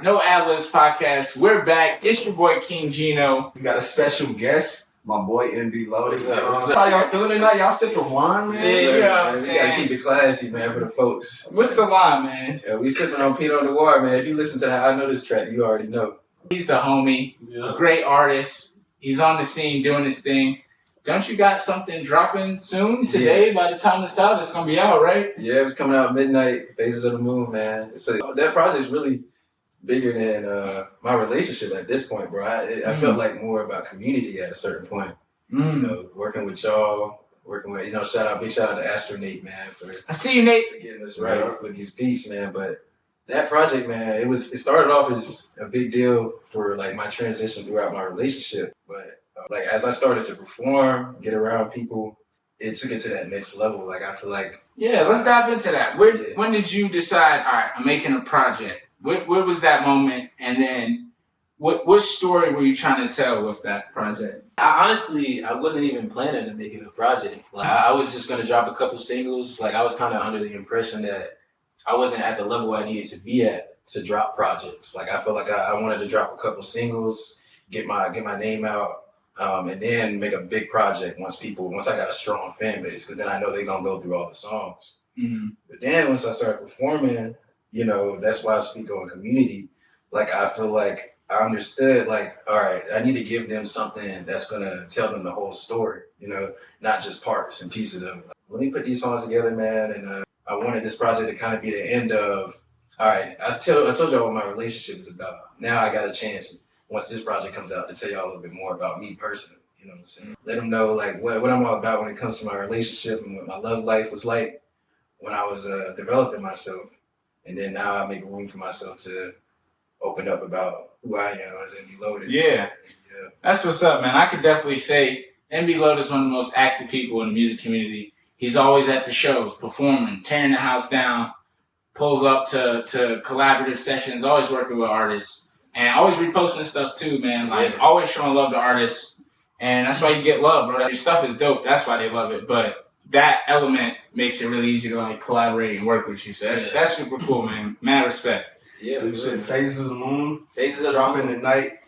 No Adlibs podcast. We're back. It's your boy King Gino. We got a special guest, my boy MBLoaded. How y'all feeling tonight? Y'all sipping wine, man? Yeah, you know what I'm We saying? gotta keep it classy, man, for the folks. What's the line, man? Yeah, we sipping on Peanut on the Water, man. If you listen to that I Know This track, you already know. He's the homie, a great artist. He's on the scene doing his thing. Don't you got something dropping soon today? Yeah. By the time it's out, it's gonna be out, right? Yeah, it's coming out midnight. Phases of the Moon, man. So that project's really bigger than my relationship at this point, bro. I felt like more about community at a certain point. You know, working with y'all, working with, big shout out to Astro Nate, man, for I see you, Nate, for getting us right with these beats, man. But that project, man, it started off as a big deal for like my transition throughout my relationship, but like as I started to perform, get around people, it took it to that next level. Like I feel like let's dive into that. When did you decide? All right, I'm making a project. Where was that moment? And then what story were you trying to tell with that project? I wasn't even planning to make it a project. Like I was just gonna drop a couple singles. Like I was kind of under the impression that I wasn't at the level I needed to be at to drop projects. Like I felt like I wanted to drop a couple singles, get my name out. And then make a big project once I got a strong fan base, because then I know they're gonna go through all the songs. But then once I started performing, that's why I speak on community. Like I feel like I understood, like, all right, I need to give them something that's gonna tell them the whole story, not just parts and pieces of it. Like, let me put these songs together, man. And I wanted this project to kind of be the end of, all right, I told y'all what my relationship is about. Now I got a chance, once this project comes out, to tell y'all a little bit more about me personally, you know what I'm saying? Let them know like what I'm all about when it comes to my relationship and what my love life was like when I was developing myself. And then now I make room for myself to open up about who I am as MBLoaded. Yeah. That's what's up, man. I could definitely say MBLoaded is one of the most active people in the music community. He's always at the shows, performing, tearing the house down, pulls up to collaborative sessions, always working with artists. And always reposting stuff too, man. Like, always showing love to artists. And that's why you get love, bro. Your stuff is dope. That's why they love it. But that element makes it really easy to, like, collaborate and work with you. So that's super cool, man. Mad respect. Yeah. So you said Phases of the Moon, Phases of dropping at night.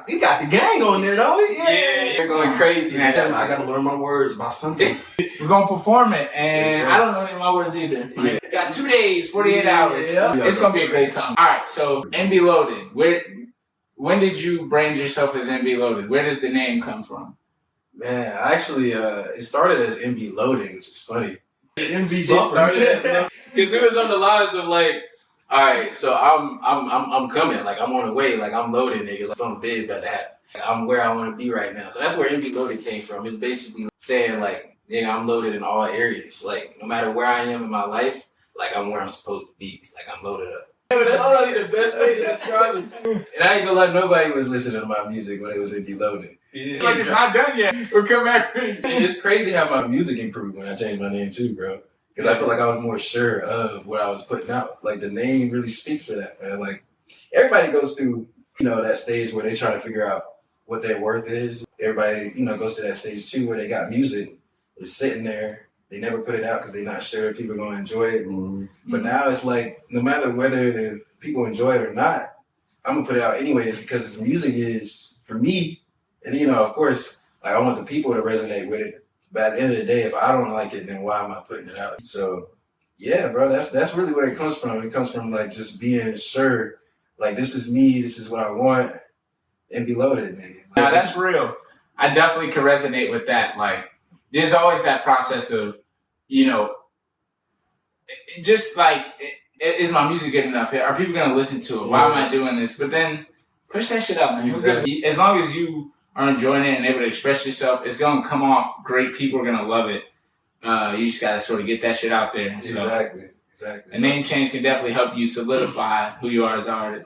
You got the gang on there, though. Yeah, you're going crazy, man. I gotta learn my words about something. We're going to perform it. And I don't know any of my words either. Yeah. Got 2 days, 48 hours. Yeah. It's going to be a great time. All right, so MBLoaded. When did you brand yourself as MBLoaded? Where does the name come from? Man, actually, it started as MBLoading, which is funny. MB started as because it was on the lines of like, all right, so I'm coming, like I'm on the way, like I'm loaded, nigga, like something big's about to happen. Like, I'm where I want to be right now. So that's where MBLoaded came from. It's basically saying like, nigga, I'm loaded in all areas. Like no matter where I am in my life, like I'm where I'm supposed to be. Like I'm loaded up. That's really the best way to describe it too. And I ain't gonna lie, nobody was listening to my music when it was MBLoaded. Yeah. Like it's not done yet. We'll come back. It's crazy how my music improved when I changed my name too, bro. Because I feel like I was more sure of what I was putting out. Like the name really speaks for that, man. Like everybody goes through, that stage where they try to figure out what their worth is. Everybody, goes to that stage too where they got music, it's sitting there. They never put it out because they're not sure if people are going to enjoy it. But now it's like, no matter whether the people enjoy it or not, I'm going to put it out anyways because this music is for me. And, of course, like I want the people to resonate with it. But at the end of the day, if I don't like it, then why am I putting it out? So, yeah, bro, that's really where it comes from. It comes from like just being sure, like this is me, this is what I want, and MBLoaded, nigga. Like, now, that's real. I definitely can resonate with that. Like, there's always that process of, just like, is my music good enough? Are people going to listen to it? Why am I doing this? But then push that shit out, man. Exactly. As long as you are enjoying it and able to express yourself, it's going to come off great. People are going to love it. You just got to sort of get that shit out there. Exactly. A name change can definitely help you solidify who you are as an artist.